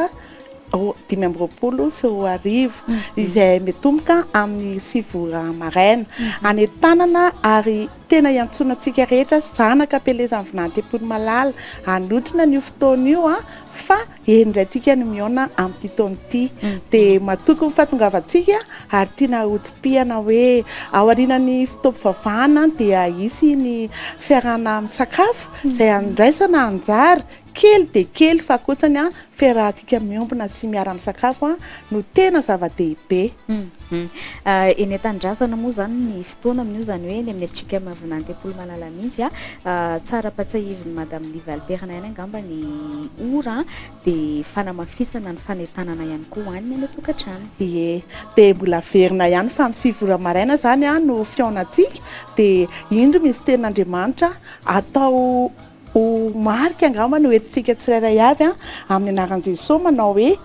2020 sy 2020 izay mitomboka amin'ny 7 maraina any tanana ary tena iantsonantsika rehetra zanakam-pielezana Vinany Tepolo Malala anotrina n'io fotoana io fa endrayntsika ny miona amin'ity taona ity dia matoky ny fahatongavantsika ary tiana hotsim-pihana hoe ao aorianan'ny fotoam-pivavahana dia hisy ny fiarahana misakafo izay andraisana anjara kely dia kely fa kotsany fiarahantsika miombona sy miara-misakafo no tena zava-dehibe. Eny an-tanindrazana moa zany ny fotoana amin'io zany hoe ny amin'ny FJKM Vinany Tepolo Malala mihitsy tsara patsahiviny madame Liva Alperana ihany angamba ny ora dia fanamafisana ny fanentanana ihany koa hoaniny any an-tokantrano. Ie dia mbola verina ihany fa amin'ny 7 maraina zany no fiaonantsika dia indro misy tenin'Andriamanitra atao ho marika angamba no entintsika tsirairay avy amin'ny anaran'i Jesosy manao hoe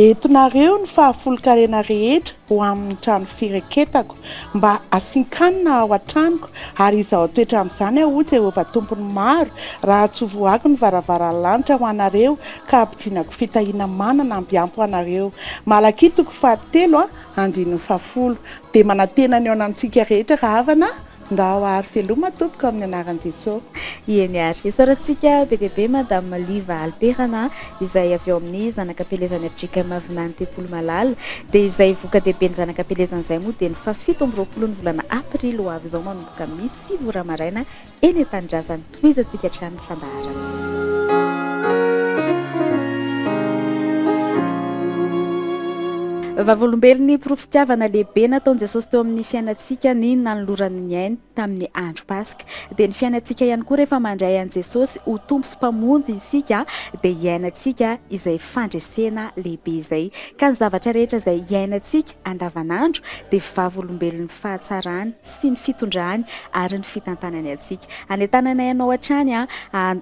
entonareo ny fahafolo-karena rehetra ho amin'ny trano fireketako mba asinkanina ao an-tranoko ary izaho toetra amin'izany ho Jehovah tompony maro raha tsy voako ny varavaranlanitra ho anareo ka ampidinako fitahiana manana ambiampy ho anareo. Malaki 3:10 dia manantena ny aonantsika rehetra raha havana nda ho ary veloma tompoko amin'ny anaran'i Jesosy. Eny ary isaorantsika be dia be madame Liva Alperana izay avy eo amin'ny zanakam-pielezana FJKM Vinany Tepolo Malala dia izay voka dehibe ny zanakam-pielezana izay moa dia ny 17 ny volana aprily ho avy izao manomboka amin'ny 7 maraina eny an-tanindrazana toizantsika hatrany fandaharana. Vavolombelon'ny porofitiavana lehibe nataon'i Jesosy teo amin'ny fiainantsika ny nanolorany ny ainy tamin'ny andro Paska dia ny fiainantsika ihany koa rehefa mandray an'i Jesosy ho tompo sy mpamonjy isika dia iainantsika izay fandresena lehibe izay ka ny zavatra rehetra izay iainantsika andavanandro dia vavolombelon'ny fahatsarany sy ny fitondrany ary ny fitantanany antsika anentanana ianao hatrany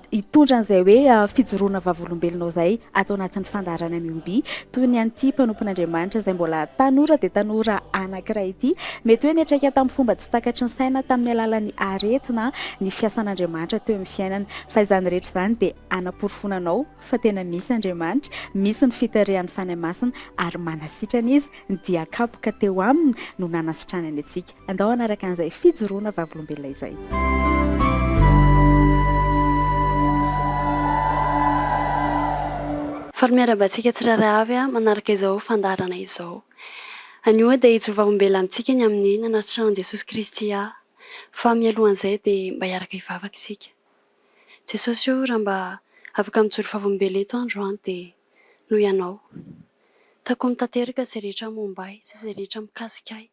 hitondra an'izay hoe fijoroana vavolombelonao izay atao anatin'ny fandaharana mioby toy ny an'ity mpanompon'Andriamanitra izay mbola tanora dia tanora anankiray ity mety hoe niatraika tamin'ny fomba tsy takatry ny saina tamin'ny alalan'ny aretina ny fiasan'Andriamanitra teo amin'ny fiainana fa izany rehetra izany dia anam-porofonanao fa tena misy Andriamanitra misy ny fitarihan'ny fanahy masina ary manasitrana izy dia kapoka teo aminy no nanasitranany antsika andao anaraka an'izay fijoroana vavolombelona izay. Miarabantsika tsirairay avy manaraka izao fandarana izao. Anio dia hijoro vavombelona amintsika ny amin'ny nanasitranan Jesosy Kristy fa mialohan'izay dia mba hiaraka hivavaka isika. Jesosy io raha mba afaka mijoro vavombelona eto androany dia noho ianao. Taoko mitateraka izay rehetra momba ahy sy izay rehetra mikasika ahy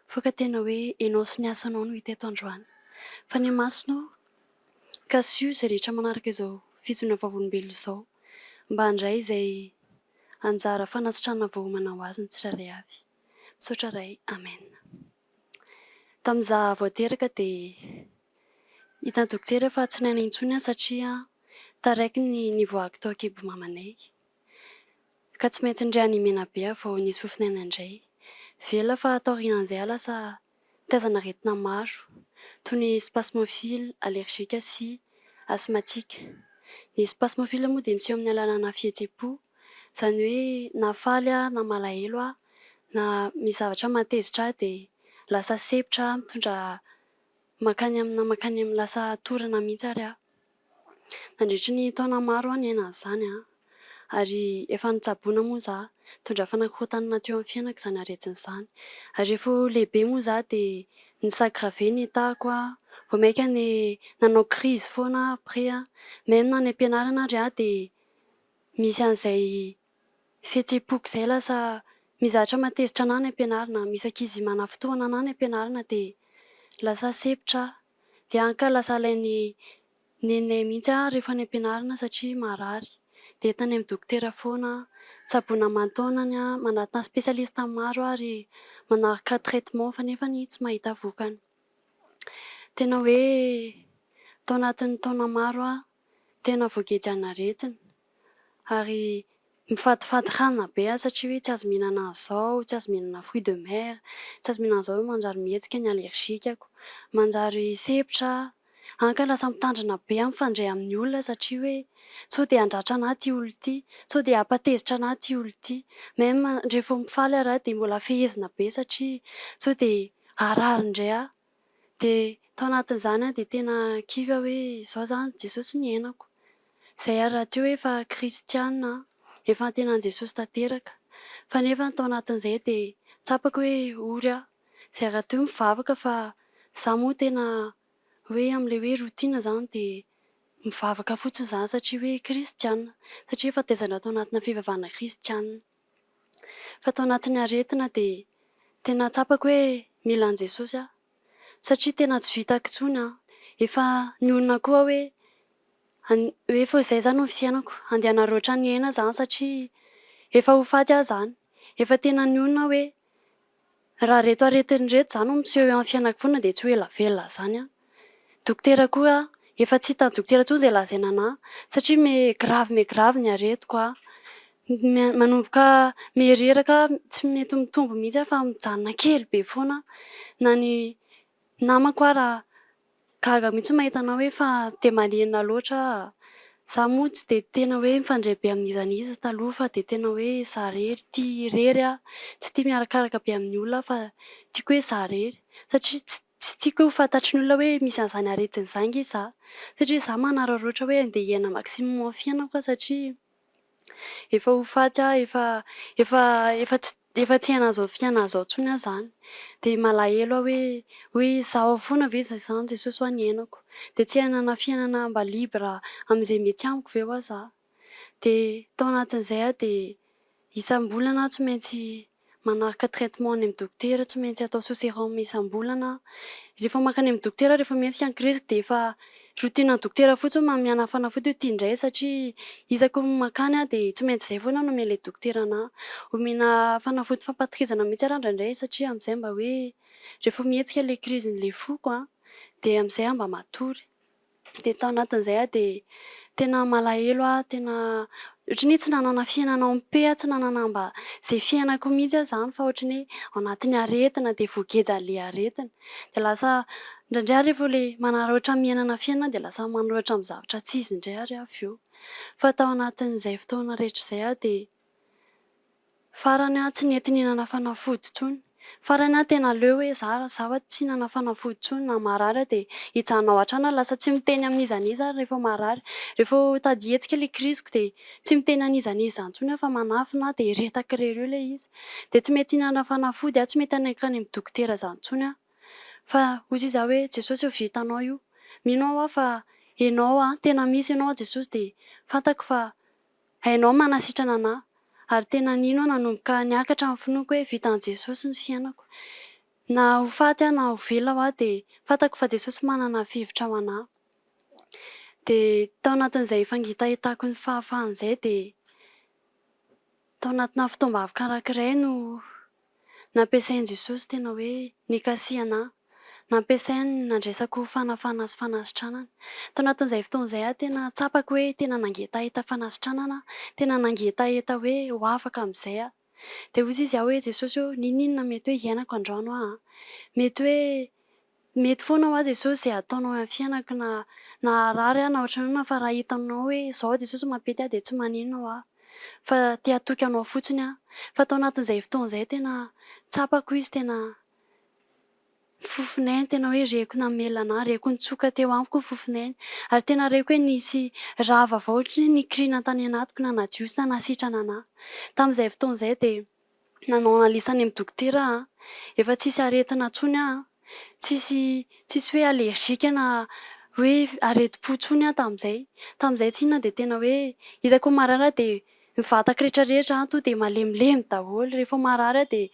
fa ka tena hoe ianao sy ny asanao no hita eto androany. Fa ny masonao ka sy io izay rehetra manaraka izao fijoroana vavombelona izao. Mba handray izay anjara fanasitrana vohomana ho azy ny tsirairay avy. Misaotra iray, amen. Tamin'izaho vao teraka dia hitan'ny dokotera fa tsy naina intsony satria taraiky ny nivoahako tao an-kibo mamanay. Ka tsy maintsy indray animena be vao nisy fofinaina indray. Vela fa taorian'izay lasa tazana aretina maro toy ny spasmofile, allergique sy asthmatique. Ny spasmofile moa dia miseho amin'ny alalana fihetsem-po, izany hoe na faly na malahelo na misy zavatra matezitra dia lasa sepitra mitondra makany amin'ny lasa torana mihitsy ary nandritra ny taona maro ny aina an'izany ary efa nitsaboana moa za mitondra fanakorotanana teo amin'ny fiainako izany aretin'izany ary efa lehibe moa za dia nisagrave ny tahako vao maika ny nanao crise foana après même na ny ampianarana ary dia misy an'izay fihetsem-poko izay lasa mizatra matezitra ana ny ampianarana, misy ankizy manafotoana ana ny ampianarana dia lasa sepitra dia anka lasa alain'ny nenay mihitsy rehefa ny ampianarana satria marary dia tany amin'ny dokotera foana tsaboina aman-taonany manatona spesialista maro ary manaraka traitement fa nefa ny tsy mahita vokany. Tena hoe tao anatin'ny taona maro tena voagety aretina ary mifadifady rano be satria hoe tsy azo mihinana an'izao, tsy azo mihinana fruits de mer, tsy azo mihinana an'izao manjary mihetsika ny allergiqueako, manjary sepitra anka lasa mitandrina be mifandray amin'ny olona satria hoe sao dia handratra anahy ity olona ity, sao dia hampatezitra anahy ity olona ity, même rehefa mifaly ary dia mbola fehezina be satria sao dia harary indray dia tao anatin'izany dia tena kivy hoe izao zany Jesosy ny iainako. Izay raha teo hoe efa kristiana efa antenan'i Jesosy tanteraka fa nefa tao anatin'izay dia tsapako hoe ory izay raha teo mivavaka fa za moa tena hoe amin'ilay hoe rotina zany dia mivavaka fotsiny zany satria hoe kristiana satria efa taizana tao anatina fivavahana kristiana. Fa tao anatin'ny aretina dia tena tsapako hoe mila an'i Jesosy satria tena tsy vitako intsony efa ny olona koa hoe efa izay zany no fiainako andeha naroatra ny aina zany satria efa ho faty zany efa tena ny olona hoe raha reto aretiny reto zany no miseho eo amin'ny fiainako foana dia tsy hoe elavelona zany dokotera koa efa tsy hitan'ny dokotera intsony izay lazaina anahy satria grave ny aretiko manomboka mihereraka tsy mety mitombo mihitsy fa mijanona kely be foana na ny namako raha gaga mihitsy mahita anao hoe fa te malenina loatra za moa tsy dia tena hoe mifandray be amin'izan'iza taloha fa dia tena hoe za rery tia irery tsy tia miarakaraka be amin'ny olona fa tiako hoe za rery satria tsy tiako ho fantatry ny olona hoe misy an'izany aretiny izany nge za satria za manararaotra hoe andeha hiaina maximum amin'ny fiainako satria efa ho faty efa tsy hiaina fiainana zao intsony zany dia malahelo hoe zaho foana ve zany Jesosy ho any iainako dia tsy hiainana fiainana mba libre amin'izay mety amiko ve ho za dia tao anatin'izay dia isam-bolana tsy maintsy manaraka traitement any amin'ny dokotera, tsy maintsy atao sous sérum isam-bolana rehefa makany amin'ny dokotera rehefa mihetsika ny crise dia efa rotina dokotera fotsiny mamiana fanafody hoe ity indray satria isako makany dia tsy maintsy izay foana no omen'ilay dokotera anahy omena fanafody fampatokizana mihitsy indraindray satria amin'izay mba hoe rehefa mihetsika ilay crisen'ilay foko dia amin'izay mba matory dia tao anatin'izay dia tena malahelo tena ohatrany hoe tsy nanana fiainana mpe tsy nanana mba zay fiainako mihitsy aho zany fa ohatrany hoe ao anatin'ny aretina dia voagejan'le aretina dia lasa indraindray aho rehefa le manaratra miainana fiainana dia lasa manoratra amin'ny zavatra tsy izy indray ary avy eo fa tao anatin'izay fotoana rehetra izay aho dia farany aho tsy nety nihinana fanafody intsony farany aho tena leo hoe zaho tsy hihinana fanafody intsony na marary dia hijanona ao an-trano lasa tsy miteny amin'iza n'iza aho rehefa marary rehefa tady hetsika ilay kriziko dia tsy miteny an'iza n'iza intsony aho fa manafina dia retaka irery eo ilay izy dia tsy mety hihinana fanafody aho tsy mety hanakany amin'ny dokotera izany intsony aho fa hozy izy aho hoe Jesosy eo vitanao io mino aho fa ianao tena misy ianao Jesosy dia fantako fa hainao manasitrana anahy ary tena nino aho nanomboka niakatra amin'ny finoako hoe vitan'i Jesosy ny fiainako na ho faty aho na ho velona aho dia fantako fa Jesosy manana fivotra ho anahy dia tao anatin'izay fangitahitako ny fahafahan'izay dia tao anatina fotoam-bavaka anankiray no nampiasain'i Jesosy tena hoe nikasy anahy nampiasainy nandraisako fanafana sy fanasitranana tao anatin'izay fotoan'izay aho tena tsapako hoe tena nangetaheta fanasitranana tena nangetaheta hoe ho afaka amin'izay aho dia hozy izy aho hoe Jesosy eo ninona mety hoe hiainako androano aho mety hoe mety foana ho aho Jesosy izay ataonao amin'ny fiainako na harary aho na ohatran'ny fa raha hitanao hoe izao Jesosy mampety aho dia tsy manino aho fa te hatoky anao fotsiny aho fa tao anatin'izay fotoan'izay tena tsapako izy tena fofinainy tena hoe reko namelona anahy reko nitsoka teo amiko ny fofinainy ary tena reko hoe nisy raha vaovao ohatry ny nikirina tany anatiko na nadio sy na nasitrana anahy tamin'izay fotoan'izay dia nanao analisany amin'ny dokotera aho efa tsisy aretina intsony aho tsisy hoe alerzika na hoe areti-po intsony aho tamin'izay tsy inona dia tena hoe izako marary aho dia mivataka rehetrarehetra aho to dia malemilemy daholo rehefa marary aho dia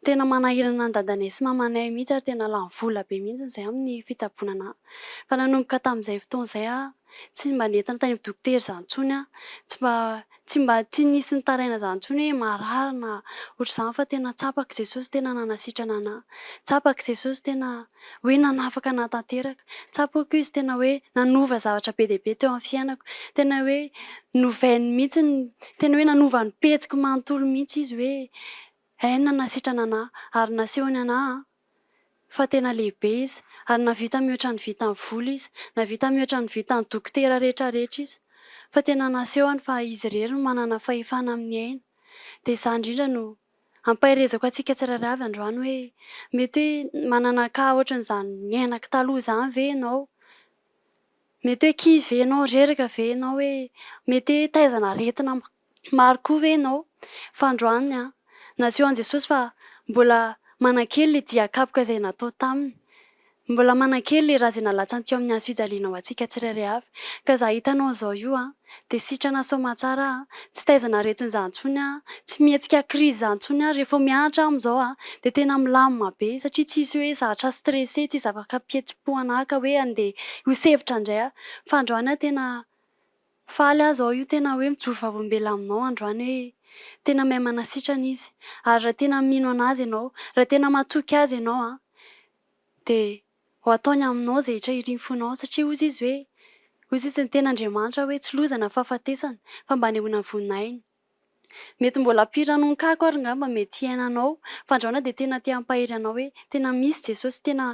tena manahirana ny dadanay sy mamanay mihitsy ary tena lany vola be mihitsy izay amin'ny fitsaboana anahy fa nanomboka tamin'izay fotoan'izay aho tsy mba nentina tany amin'ny dokotera izany intsony aho tsy nisy nitaraina izany intsony hoe marary na ohatr'izany fa tena tsapako Jesosy tena nanasitrana anahy tsapako Jesosy tena hoe nanafaka anahy tanteraka tsapako izy tena hoe nanova zavatra be dia be teo amin'ny fiainako tena hoe novainy mihitsy tena hoe nanova ny petsiko manontolo mihitsy izy hoe aina nasitrana anahy ary nasehony anahy fa tena lehibe izy ary navita mihoatra ny vitan'ny vola izy navita mihoatra ny vitan'ny dokotera rehetrarehetra izy fa tena nasehony fa izy irery no manana fahefana amin'ny aina dia izany indrindra no ampahirezako antsika tsirairay avy androany hoe mety hoe manana ka ohatran'izany niainako taloha izany ve ianao mety hoe kivy ve ianao reraka ve ianao hoe mety hoe taizana aretina maro koa ve ianao fa androany naseho an'i Jesosy fa mbola manan-kely ilay dia-kapoka izay natao taminy mbola manan-kely ilay raha izay nalatsany teo amin'ny hazo fijaliana ho antsika tsirairay avy ka izaho hitanao izao io dia sitrana soamantsara tsy taizana aretin'izany intsony tsy mihetsika krizy izany intsony rehefa mianatra amin'izao dia tena milamina be satria tsisy hoe zavatra stressé tsisy zavatra mpihetsi-po anahy ka hoe andeha hosevitra indray fa androany tena faly aho izao io tena hoe mijoro vavombela aminao androany hoe tena mahay manasitrana izy ary raha tena mino anazy ianao raha tena matoky azy ianao dia ho ataony aminao izay rehetra iriny fonao satria hozy izy ny ten'Andriamanitra hoe tsy lozana fahafatesana fa mba anehoana ny voninahiny mety mbola ampiranonokako ary ngamba mety hiainanao fa androany dia tena te hampahery anao hoe tena misy Jesosy tena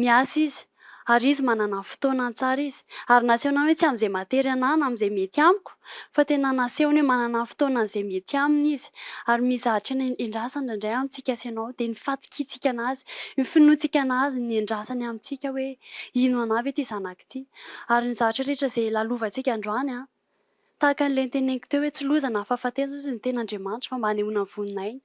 miasa izy ary izy manana fotoana tsara izy ary nasehona hoe tsy amin'izay matery anahy na amin'izay mety amiko fa tena nasehony hoe manana fotoana izay mety aminy izy ary mizahatra eny endrasany indraindray amintsika sy ianao dia nifatikitsika anazy ny finoantsika anazy ny endrasany amintsika hoe ino anahy ve ity zanako ity ary ny zavatra rehetra izay lalovantsika androany tahaka an'ilay niteneniko teo hoe tsy lozana fahafatesana izy ny ten'Andriamanitra fa mba hanehoana ny voninahiny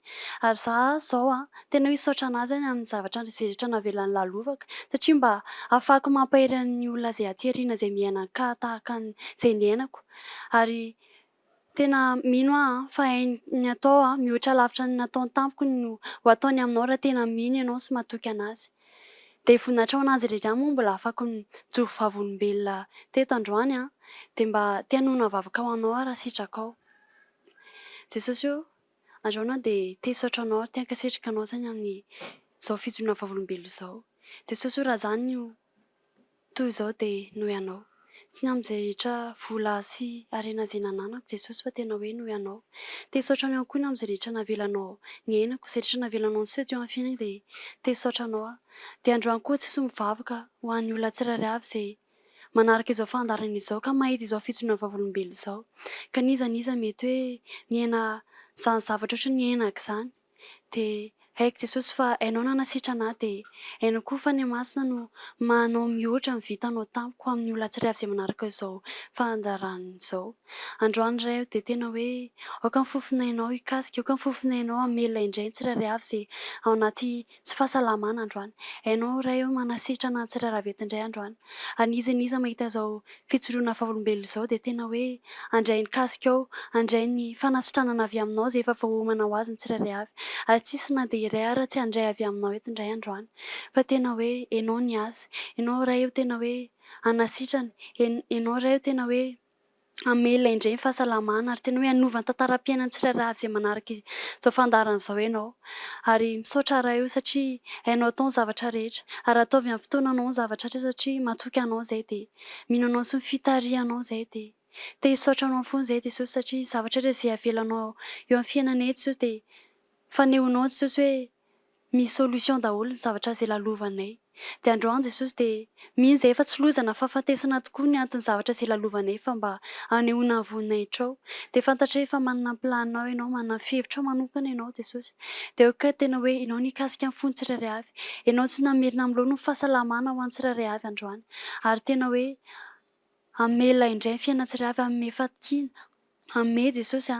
ary izao tena hoe hisaotra anazy amin'ny zavatra izay rehetra navelany lalovaka satria mba ahafahako mampahery ny olona izay aty aoriana izay miaina-ka tahaka izay niainako ary tena mino fa hainy atao mihoatra lavitra ny nataony tampoko no ho ataony aminao raha tena mino ianao sy matoky anazy dia voninahitra ho anazy irery moa mbola afaka mijoro vavolombelona teto androany dia mba te hanoana vavaka ho anao raha sitraka ao Jesosy io androany dia te hisaotra anao te hankasitraka anao zany amin'izao fijoroana vavolombelona izao Jesosy io raha izany no toy izao dia noho ianao tsy ny amin'izay rehetra vola sy harena izay nananako Jesosy fa tena hoe noho ianao. Te hisaotra anao ihany koa ny amin'izay rehetra navelanao ny ainako, izay rehetra navelanao ny soa teo amin'ny fiainana dia te hisaotra anao aho. Dia androany koa tsisy mivavaka ho an'ny olona tsirairay avy izay manaraka izao fandaharana izao ka mahita izao fijoroana vavolombelona izao. Ka niza mety hoe niaina izany zavatra ohatry ny iainako izany. Dia haiko Jesosy fa hainao nanasitra anahy dia hainao koa fa ny masina no manao mihoatra ny vitanao tamiko amin'ny olona tsiray avy izay manaraka izao fandaharana izao. Androany ray aho dia tena hoe aoka ny fofinainao hikasika, aoka ny fofinainao hamelona indray ny tsirairay avy izay ao anaty tsy fahasalamana androany. Hainao ray aho manasitra anahy tsirairay avy eto indray androany. Aniza mahita izao fijoroana vavolombelona izao dia tena hoe handray ny kasika ao, handray ny fanasitranana avy aminao izay efa voahomana ho azy ny tsirairay avy. Ary tsisy na dia iray ary tsy handray avy aminao eto indray androany. Fa tena hoe hainao ny azy, hainao ray aho tena hoe hanasitrany, hainao ray aho tena hoe hamelona indray ny fahasalamana ary tena hoe hanova ny tantaram-piainan'ny tsirairay avy izay manaraka izao fandaharana izao ianao. Ary misaotra ray aho satria hainao atao ny zavatra rehetra ary ataovy amin'ny fotoananao ny zavatra rehetra satria matoky anao izay dia minanao sy ny fitarihanao izay dia te hisaotra anao foana izay Jesosy satria zavatra rehetra izay avelanao eo amin'ny fiainanay Jesosy dia fanehonao Jesosy hoe misy solution daholo ny zavatra izay lalovanay. Dia androany Jesosy dia mino izay efa tsy lozana fahafatesana tokoa ny antony zavatra izay lalovanay fa mba hanehoana ny voninahitra ao. Dia fantatra hoe efa manana planinao ianao, manana fihevitrao manokana ianao Jesosy. Dia ka tena hoe ianao nikasika ny fon'ny tsirairay avy. Ianao tsy namerina amin'ny loha fahasalamana ho an'ny tsirairay avy androany. Ary tena hoe hamelona indray ny fiainana tsirairay avy amin'ny fatkina. Ame Jesosy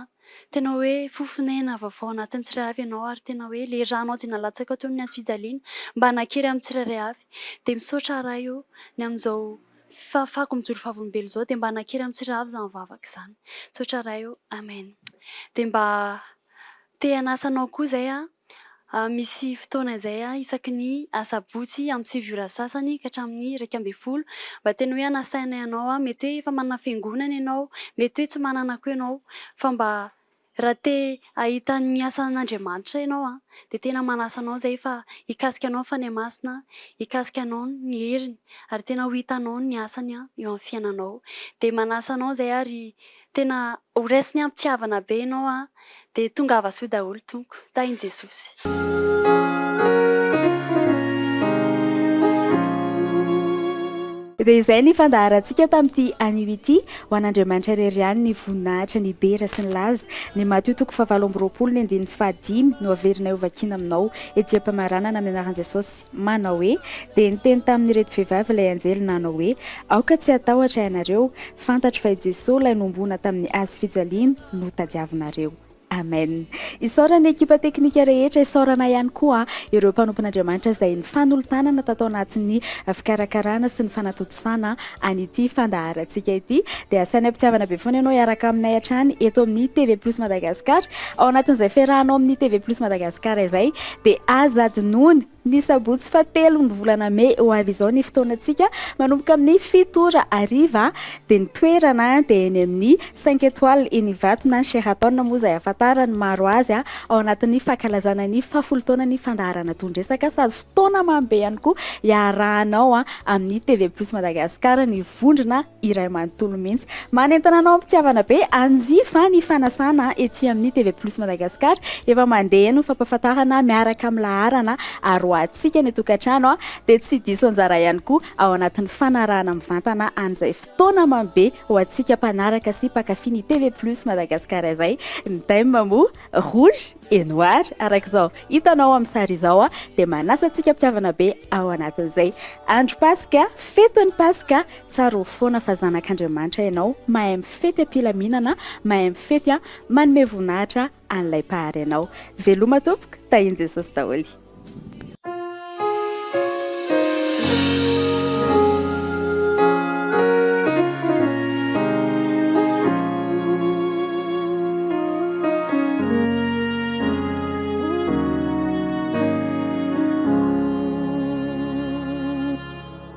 tena hoe fofinaina vaovao anatin'ny tsirairay avy ianao ary tena hoe le ranao izay nalatsaka teo amin'ny antsy-fijaliana mba hanakery amin'ny tsirairay avy. Dia misaotra ray io ny amin'izao fahafahako mijoro vavolombelona izao dia mba hanakery amin'ny tsirairay avy izany vavaka izany. Misaotra ray io, amen. Dia mba te hanasanao koa izay misy fotoana izay isaky ny asabotsy amin'ny 7 sasany ka hatramin'ny 12 mba tena hoe hanasaina ianao mety hoe efa manana fiangonana ianao, mety hoe tsy manana koa ianao fa mba raha te ahita ny asan'Andriamanitra ianao dia tena manasa anao izay fa hikasika anao fa ny masina hikasika anao ny heriny ary tena ho hitanao ny asany eo amin'ny fiainanao. Dia manasa anao izay ary tena ho raisiny ampitiavana be ianao dia tonga hava-soa daholo tompo. Tahiny Jesosy. Dia izay ny fandaharantsika tamin'ity anio ity ho an'Andriamanitra irery ihany ny voninahitra ny dera sy ny laza ny Matthieu 7:25 no averina eo vakiana aminao etsy-pamaranana amin'ny anaran'i Jesosy manao hoe dia niteny tamin'ireto vehivavy ilay anjely nanao hoe aoka tsy atahotra ianareo fantatro fa i Jesosy ilay nombona tamin'ny hazo fijaliana no tadiavinareo. Amen. Isaorana ekipa teknika rehetra, isaorana ihany koa ireo mpanompon'Andriamanitra izay ny fanolotanana tatao anatin'ny fikarakarana sy ny fanatodisana an'ity fandaharantsika ity. Dia asaina ampitiavana be foana ianao hiaraka aminay hatrany eto amin'ny TV+ Madagasikara. Ao anatin'izay fiarahanao amin'ny TV+ Madagasikara izay dia aza adinoiny ny sabotsy fa-3 ny volana May ho avy izao ny fotoanantsika manomboka amin'ny 7:00 dia ny toerana dia eny amin'ny 5 étoiles eny Ivatona ny Sheraton moa izay ahafantarany maro azy ao anatin'ny fankalazana ny 10 taona ny fandaharana tondresaka sady fotoana mambe ihany koa iarahanao amin'ny TV+ Madagasikara ny vondrona iray manontolo mihitsy. Manentana anao ampitiavana be anjifa ny fanasana ety amin'ny TV+ Madagasikara efa mandeha no fampahafantarana miaraka amin'ny laharana atsika ny tokantrano dia tsy diso anjara ihany koa ao anatin'ny fanarahana mivantana an'izay fotoana mambe ho antsika mpanaraka sy mpankafy ny TV+ Madagasikara izay ny thème moa rouge et noir arak'izao hitanao amin'ny sary izao dia manasa antsika mpitiavana be ao anatin'izay andro Pasika, fetin'ny Pasika tsara ho foana fa zanak'Andriamanitra ianao mahay mifety am-pilaminana, mahay mifety manome voninahitra an'ilay mpahary ianao. Veloma tompoko, tahiny Jesosy daholo.